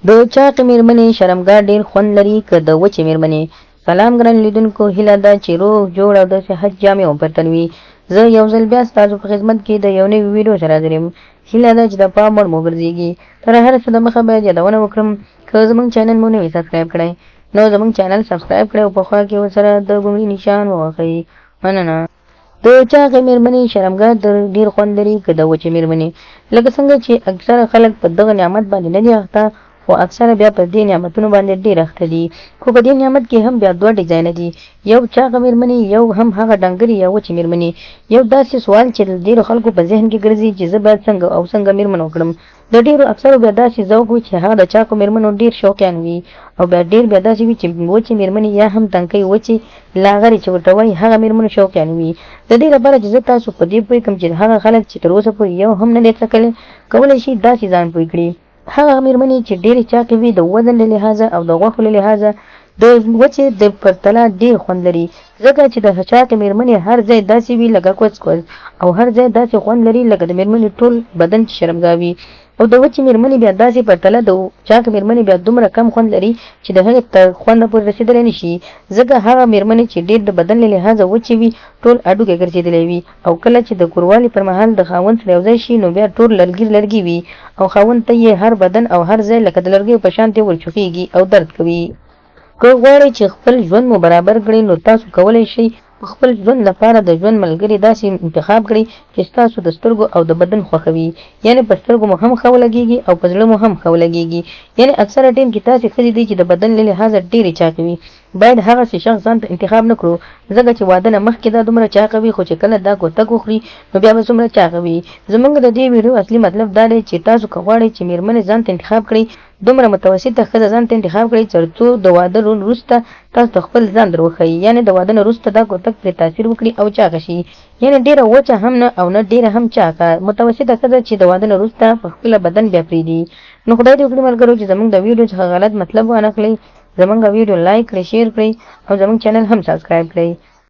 د چاقې مېرمنې شرمګاه ډېر خوند لري که د وچې مېرمنې. سلام ګران لیدونکو، هیله ده چې روغ جوړ او د صحت جامې وپرتن وي. زه یو ځل بیا ستاسو په خدمت کې د یو نوي ویډیو سره حاضر یم. هیله ده چې د پام وړ مو وګرځېږي. تر هر څه دمخه باید یادونه وکړم، که زموږ چینل مو نه وي سبسکرایب کړی نو زموږ چینل سبسکرایب کړئ او په خوا کې ورسره د ګونګړي نشان ووهئ. مننه. د چاقې مېرمنې شرمګاه ډېر خوند لري که د وچې مېرمنې. لکه څنګه چې اکثره خلک په دغه نعمت باندې نه دي اخته، خو اکثره بیا په دې نعمتونو باندې ډېر اخته دي. خو په دې نعمت کې هم بیا دوه ډیزاینه دي، یو چاقه مېرمنې، یو هم هغه ډنګرې یا وچې مېرمنې. یو داسې سوال چې د ډېرو خلکو په ذهن کې ګرځي چې زه باید څنګه مېرمن وکړم. د ډېرو اکثرو بیا داسې ذوق وي چې هغه د چاقو مېرمنو ډېر شوقیان وي، او بیا ډېر بیا داسې وي چې وچې مېرمنې یا هم تنکۍ وچې لاغرې چې ورته وایي هغه مېرمنو شوقیان وي. د دې لپاره چې زه تاسو په دې پوه کړم چې هغه خلک چې تر اوسه پورې یو هم نه دی څکلی، کولی شي داسې ځان پوه کړي. هغه مېرمنې چې ډېرې چاقې وي د وزن له لحاظه او د غوښو له لحاظه د وچې د پرتله ډېر خوند لري، ځکه چې د چاقې مېرمنې هر ځای داسې وي لکه کوڅ او هر ځای داسې خوند لري لکه د مېرمنې ټول بدن چې شرمګاه وي. او د وچې مېرمنې بیا داسې پرتله د چاقې مېرمنې بیا دومره کم خوند لري چې د هغې تر خونده پورې رسېدلی نه شي، ځکه هغه مېرمنې چې ډېر د بدن له لحاظه وچې وي ټول هډوکي ګرځېدلی وي، او کله چې د کوروالي پر مهال د خاوند سره یوځای شي نو بیا ټول لرګي وي، او خاوند ته یې هر بدن او هر ځای لکه د لرګیو په شانتې ورچوخېږي او درد کوي. که غواړئ چې خپل ژوند مو برابر کړئ نو تاسو کولی شئ په خپل ژوند لپاره د ژوند ملګري داسې انتخاب کړئ چې ستاسو د سترګو او د بدن خوښوي، یعنې په سترګو مو هم ښه ولګېږي او په زړه مو هم ښه ولګېږي. یعنې اکثره ټیم کې داسې ښځې دي چې د بدن له لحاظه ډېرې چاقې وي. باید هغسې شخص ځان ته انتخاب نه کړو، ځکه چې واده نه مخکې دا دومره چاقه وي، خو چې کله دا کوتک وخوري نو بیا به څومره چاقه وي. زموږ د دې ویډیو اصلي مطلب دا دی چې تاسو که غواړئ چې مېرمنې ځان ته انتخاب کړئ، دومره متوسطه ښځه ځان ته انتخاب کړئ تر څو د واده وروسته تاسو ته خپل ځان در وښیي، یعنې د واده نه وروسته دا کوتک پرې تاثیر وکړي او چاقه شي. یعنې ډېره وچه هم نه او نه ډېره هم چاقه، متوسطه ښځه چې د واده نه وروسته په خپله بدن بیا پرېږدي. نو خدای دې وکړي ملګرو چې زموږ د ویډیو څخه غلط مطلب وانخلئ، زموږ ویډیو لایک کړئ، شیر کړئ او زموږ چینل هم سبسکرایب کړئ.